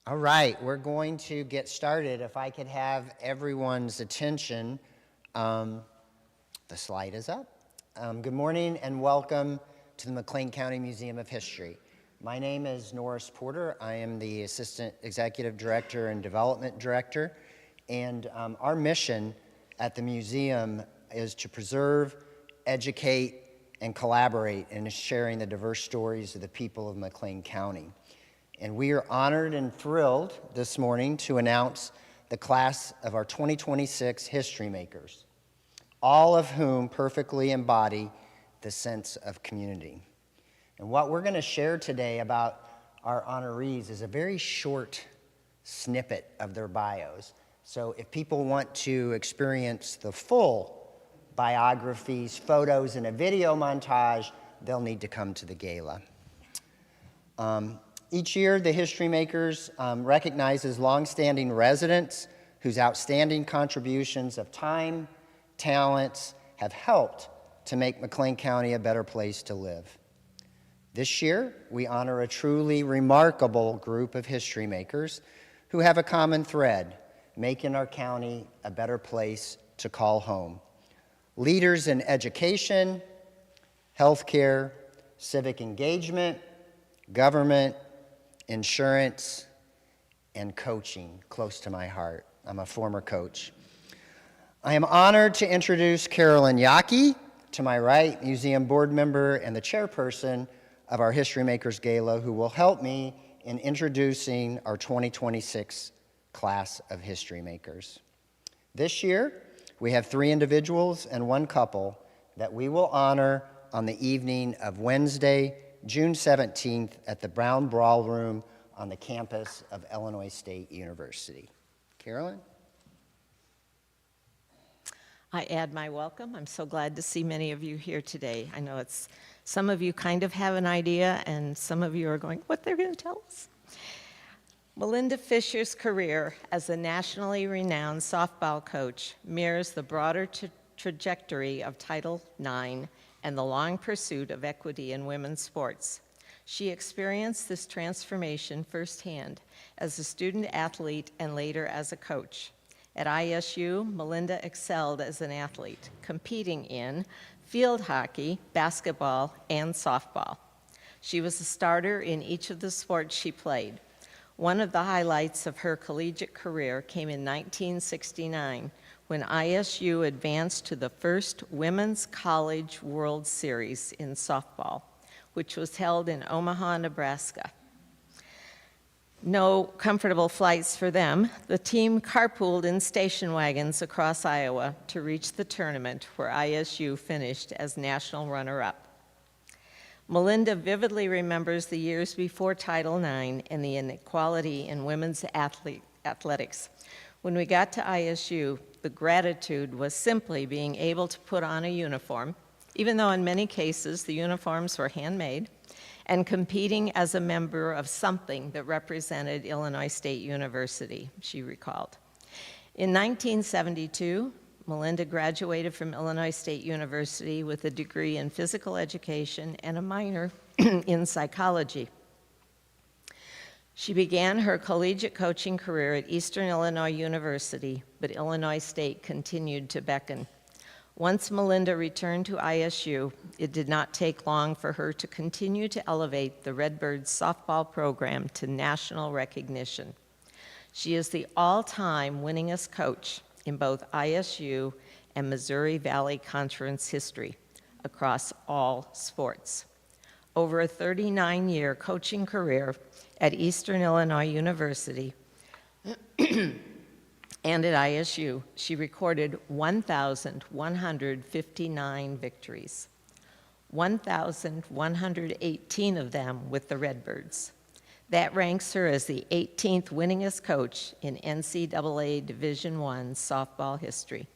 All right, we're going to get started. If I could have everyone's attention, the slide is up. Good morning and welcome to the McLean County Museum of History. My name is Norris Porter. I am the Assistant Executive Director and Development Director, and our mission at the museum is to preserve, educate, and collaborate in sharing the diverse stories of the people of McLean County. And we are honored and thrilled this morning to announce the class of our 2026 History Makers, all of whom perfectly embody the sense of community. And what we're going to share today about our honorees is a very short snippet of their bios. So if people want to experience the full biographies, photos, and a video montage, they'll need to come to the gala. Each year, the History Makers recognizes longstanding residents whose outstanding contributions of time, talents have helped to make McLean County a better place to live. This year, we honor a truly remarkable group of history makers who have a common thread, making our county a better place to call home. Leaders in education, healthcare, civic engagement, government, insurance, and coaching, close to my heart. I'm a former coach. I am honored to introduce Carolyn Yockey, to my right, museum board member and the chairperson of our History Makers Gala, who will help me in introducing our 2026 class of History Makers. This year, we have 3 individuals and 1 couple that we will honor on the evening of Wednesday, June 17th at the Brown Ballroom on the campus of Illinois State University. Carolyn? I add my welcome. I'm so glad to see many of you here today. I know some of you kind of have an idea, and some of you are going, what they're going to tell us? Melinda Fisher's career as a nationally renowned softball coach mirrors the broader trajectory of Title IX and the long pursuit of equity in women's sports. She experienced this transformation firsthand as a student athlete and later as a coach. At ISU, Melinda excelled as an athlete, competing in field hockey, basketball, and softball. She was a starter in each of the sports she played. One of the highlights of her collegiate career came in 1969 when ISU advanced to the first Women's College World Series in softball, which was held in Omaha, Nebraska. No comfortable flights for them. The team carpooled in station wagons across Iowa to reach the tournament where ISU finished as national runner-up. Melinda vividly remembers the years before Title IX and the inequality in women's athletics. When we got to ISU, the gratitude was simply being able to put on a uniform, even though in many cases the uniforms were handmade, and competing as a member of something that represented Illinois State University, she recalled. In 1972, Melinda graduated from Illinois State University with a degree in physical education and a minor in psychology. She began her collegiate coaching career at Eastern Illinois University, but Illinois State continued to beckon. Once Melinda returned to ISU, it did not take long for her to continue to elevate the Redbirds softball program to national recognition. She is the all-time winningest coach in both ISU and Missouri Valley Conference history across all sports. Over a 39-year coaching career at Eastern Illinois University and at ISU, she recorded 1,159 victories, 1,118 of them with the Redbirds. That ranks her as the 18th winningest coach in NCAA Division I softball history.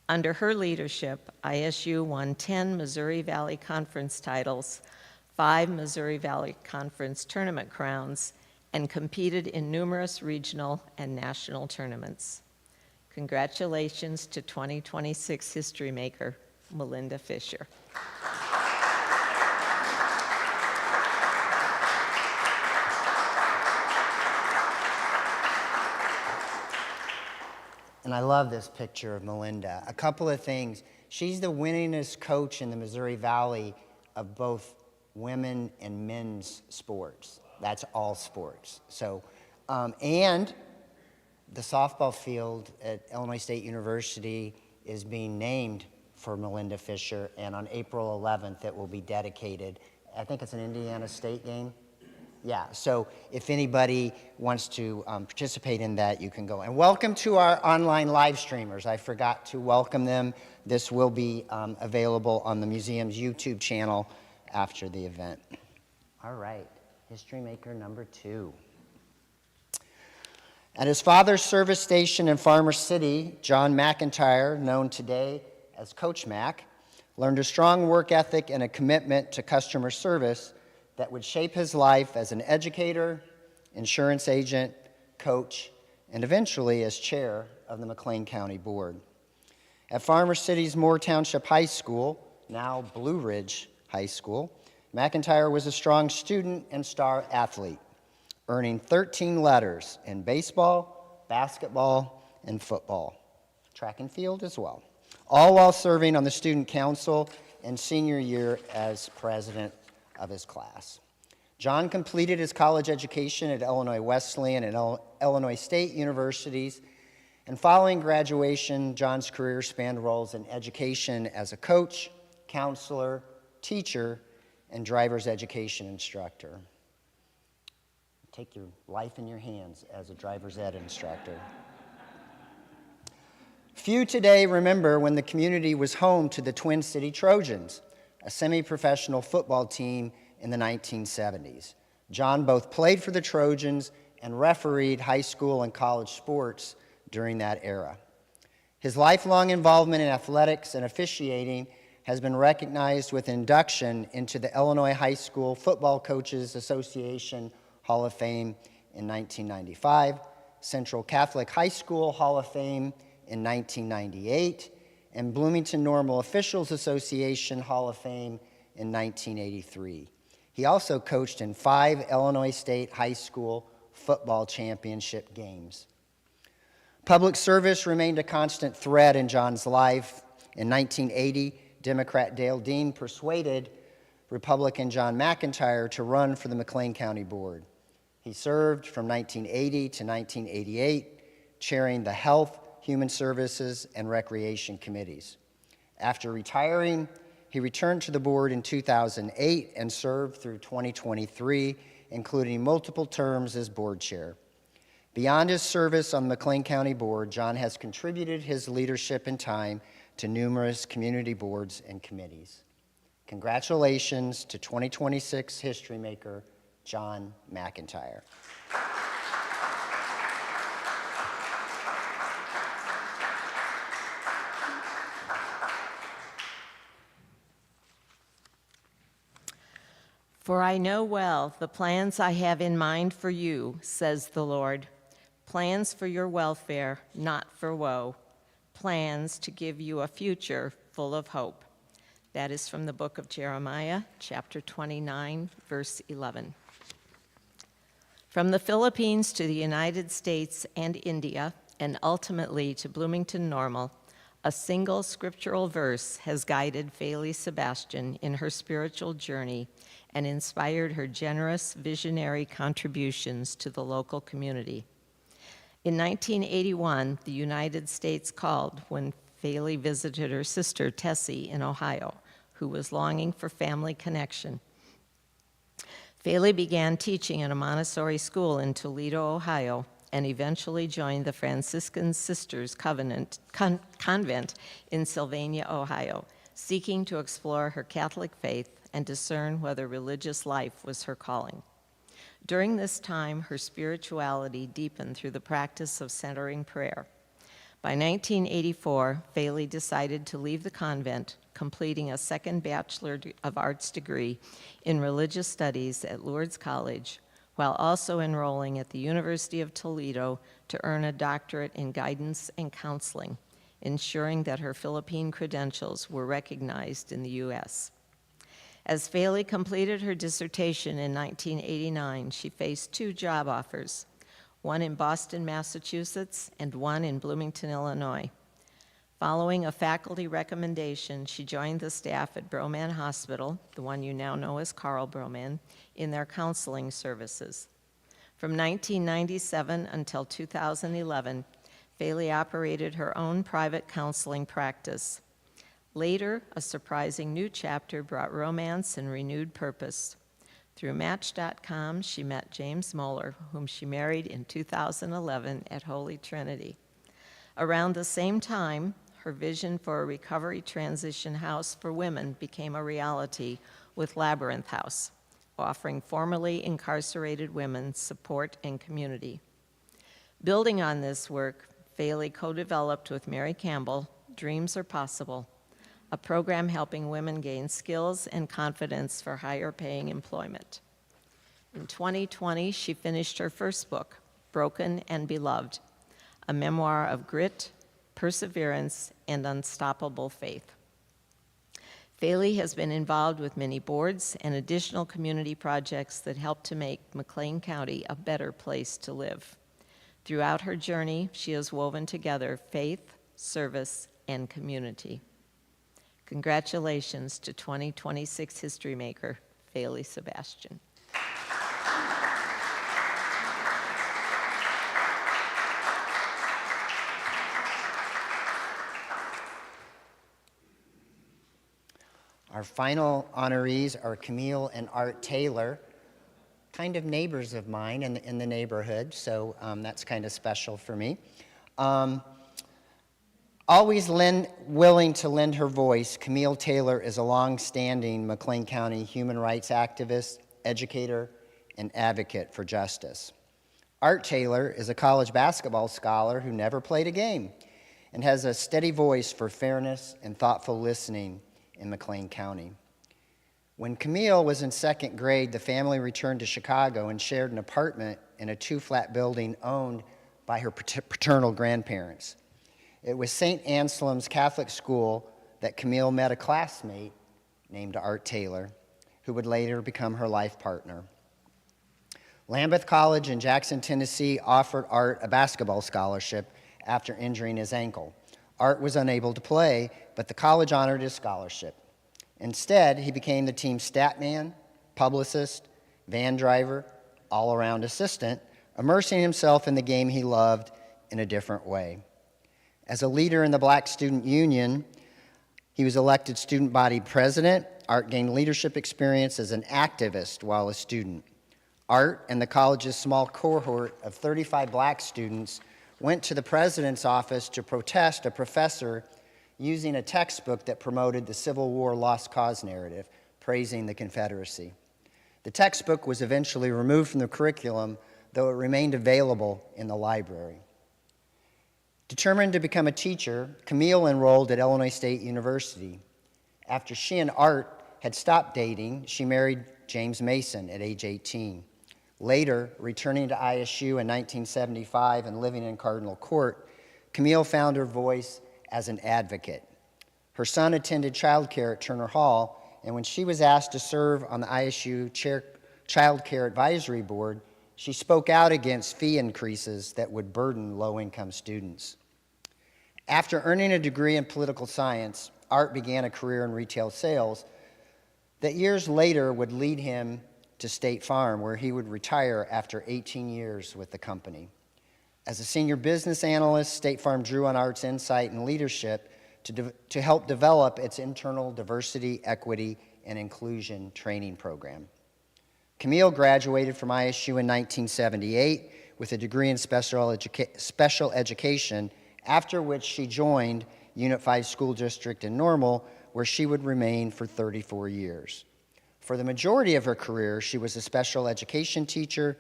Under her leadership, ISU won 10 Missouri Valley Conference titles, 5 Missouri Valley Conference tournament crowns, and competed in numerous regional and national tournaments. Congratulations to 2026 History Maker, Melinda Fisher. and I love this picture of Melinda. A couple of things. She's the winningest coach in the Missouri Valley of both women and men's sports. That's all sports. So, and the softball field at Illinois State University is being named for Melinda Fisher, and on April 11th it will be dedicated. I think it's an Indiana State game. Yeah, so if anybody wants to participate in that, you can go. And welcome to our online live streamers. I forgot to welcome them. This will be available on the museum's YouTube channel after the event. All right, History Maker number 2. At his father's service station in Farmer City, John McIntyre, known today as Coach Mac, learned a strong work ethic and a commitment to customer service that would shape his life as an educator, insurance agent, coach, and eventually as chair of the McLean County Board. At Farmer City's Moore Township High School, now Blue Ridge High School, McIntyre was a strong student and star athlete, earning 13 letters in baseball, basketball, and football, track and field as well, all while serving on the student council and senior year as president of his class. John completed his college education at Illinois Wesleyan and Illinois State Universities, and following graduation, John's career spanned roles in education as a coach, counselor, teacher, and driver's education instructor. Take your life in your hands as a driver's ed instructor. Few today remember when the community was home to the Twin City Trojans, a semi-professional football team in the 1970s. John both played for the Trojans and refereed high school and college sports during that era. His lifelong involvement in athletics and officiating has been recognized with induction into the Illinois High School Football Coaches Association Hall of Fame in 1995, Central Catholic High School Hall of Fame in 1998, and Bloomington Normal Officials Association Hall of Fame in 1983. He also coached in 5 Illinois State High School football championship games. Public service remained a constant thread in John's life. In 1980, Democrat Dale Dean persuaded Republican John McIntyre to run for the McLean County Board. He served from 1980 to 1988, chairing the Health, Human Services, and Recreation Committees. After retiring, he returned to the board in 2008 and served through 2023, including multiple terms as board chair. Beyond his service on the McLean County Board, John has contributed his leadership and time to numerous community boards and committees. Congratulations to 2026 History Maker, John McIntyre. For I know well the plans I have in mind for you, says the Lord, plans for your welfare, not for woe, plans to give you a future full of hope. That is from the book of Jeremiah, chapter 29, verse 11. From the Philippines to the United States and India, and ultimately to Bloomington Normal, a single scriptural verse has guided Faylie Sebastian in her spiritual journey and inspired her generous, visionary contributions to the local community. In 1981, the United States called when Faylie visited her sister, Tessie, in Ohio, who was longing for family connection. Faylie began teaching at a Montessori school in Toledo, Ohio, and eventually joined the Franciscan Sisters Convent in Sylvania, Ohio, seeking to explore her Catholic faith and discern whether religious life was her calling. During this time, her spirituality deepened through the practice of centering prayer. By 1984, Faylie decided to leave the convent, completing a second Bachelor of Arts degree in religious studies at Lourdes College, while also enrolling at the University of Toledo to earn a doctorate in guidance and counseling, ensuring that her Philippine credentials were recognized in the U.S. As Faylie completed her dissertation in 1989, she faced 2 job offers, one in Boston, Massachusetts, and one in Bloomington, Illinois. Following a faculty recommendation, she joined the staff at Broman Hospital, the one you now know as Carl Broman, in their counseling services. From 1997 until 2011, Faley operated her own private counseling practice. Later, a surprising new chapter brought romance and renewed purpose. Through Match.com, she met James Moeller, whom she married in 2011 at Holy Trinity. Around the same time, her vision for a recovery transition house for women became a reality with Labyrinth House, offering formerly incarcerated women support and community. Building on this work, Faley co-developed with Mary Campbell, Dreams Are Possible, a program helping women gain skills and confidence for higher paying employment. In 2020, she finished her first book, Broken and Beloved, a memoir of grit, perseverance, and unstoppable faith. Faley has been involved with many boards and additional community projects that help to make McLean County a better place to live. Throughout her journey, she has woven together faith, service, and community. Congratulations to 2026 History Maker, Faley Sebastian. Our final honorees are Camille and Art Taylor, kind of neighbors of mine in the neighborhood, so that's kind of special for me. Always willing to lend her voice, Camille Taylor is a long-standing McLean County human rights activist, educator, and advocate for justice. Art Taylor is a college basketball scholar who never played a game and has a steady voice for fairness and thoughtful listening in McLean County. When Camille was in second grade, the family returned to Chicago and shared an apartment in a two-flat building owned by her paternal grandparents. It was St. Anselm's Catholic School that Camille met a classmate named Art Taylor, who would later become her life partner. Lambeth College in Jackson, Tennessee offered Art a basketball scholarship after injuring his ankle. Art was unable to play, but the college honored his scholarship. Instead, he became the team's stat man, publicist, van driver, all-around assistant, immersing himself in the game he loved in a different way. As a leader in the Black Student Union, he was elected student body president. Art gained leadership experience as an activist while a student. Art and the college's small cohort of 35 black students went to the president's office to protest a professor using a textbook that promoted the Civil War lost cause narrative, praising the Confederacy. The textbook was eventually removed from the curriculum, though it remained available in the library. Determined to become a teacher, Camille enrolled at Illinois State University. After she and Art had stopped dating, she married James Mason at age 18. Later, returning to ISU in 1975 and living in Cardinal Court, Camille found her voice as an advocate. Her son attended childcare at Turner Hall, and when she was asked to serve on the ISU Child Care Advisory Board, she spoke out against fee increases that would burden low-income students. After earning a degree in political science, Art began a career in retail sales that years later would lead him to State Farm, where he would retire after 18 years with the company. As a senior business analyst, State Farm drew on Art's insight and leadership to help develop its internal diversity, equity, and inclusion training program. Camille graduated from ISU in 1978 with a degree in special education, after which she joined Unified School District in Normal, where she would remain for 34 years. For the majority of her career, she was a special education teacher,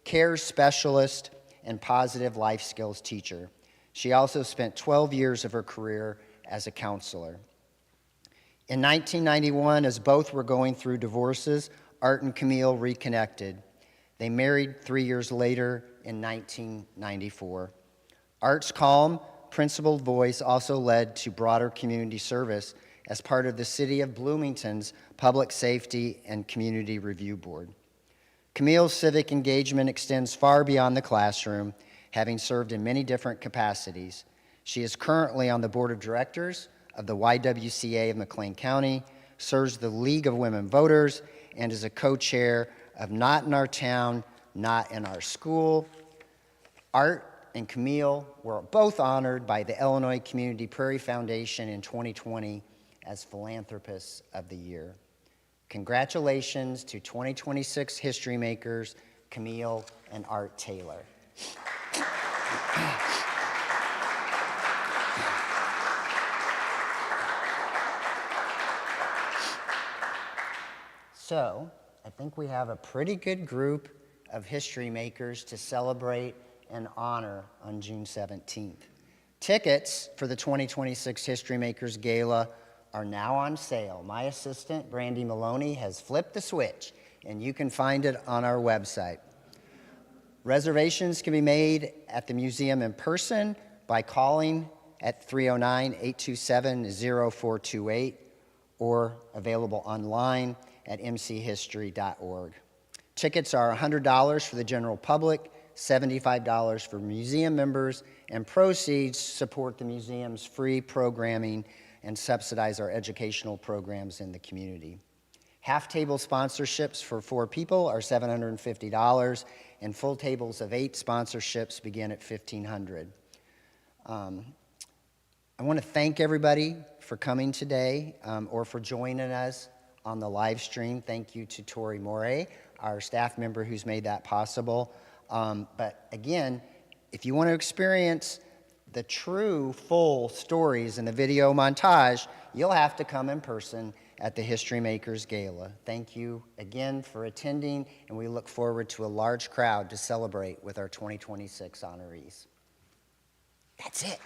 care specialist, and positive life skills teacher. She also spent 12 years of her career as a counselor. In 1991, as both were going through divorces, Art and Camille reconnected. They married 3 years later in 1994. Art's calm, principled voice also led to broader community service as part of the City of Bloomington's Public Safety and Community Review Board. Camille's civic engagement extends far beyond the classroom, having served in many different capacities. She is currently on the board of directors of the YWCA of McLean County, serves the League of Women Voters, and is a co-chair of Not in Our Town, Not in Our School. Art and Camille were both honored by the Illinois Community Prairie Foundation in 2020 as Philanthropists of the Year. Congratulations to 2026 History Makers, Camille and Art Taylor. So, I think we have a pretty good group of history makers to celebrate and honor on June 17th. Tickets for the 2026 History Makers Gala are now on sale. My assistant, Brandy Maloney, has flipped the switch, and you can find it on our website. Reservations can be made at the museum in person by calling at 309-827-0428 or available online at mchistory.org. Tickets are $100 for the general public, $75 for museum members, and proceeds support the museum's free programming and subsidize our educational programs in the community. Half-table sponsorships for 4 people are $750, and full tables of 8 sponsorships begin at $1,500. I want to thank everybody for coming today or for joining us on the live stream. Thank you to Tori Moray, our staff member who's made that possible. But again, if you want to experience the true full stories in the video montage, you'll have to come in person at the History Makers Gala. Thank you again for attending, and we look forward to a large crowd to celebrate with our 2026 honorees. That's it.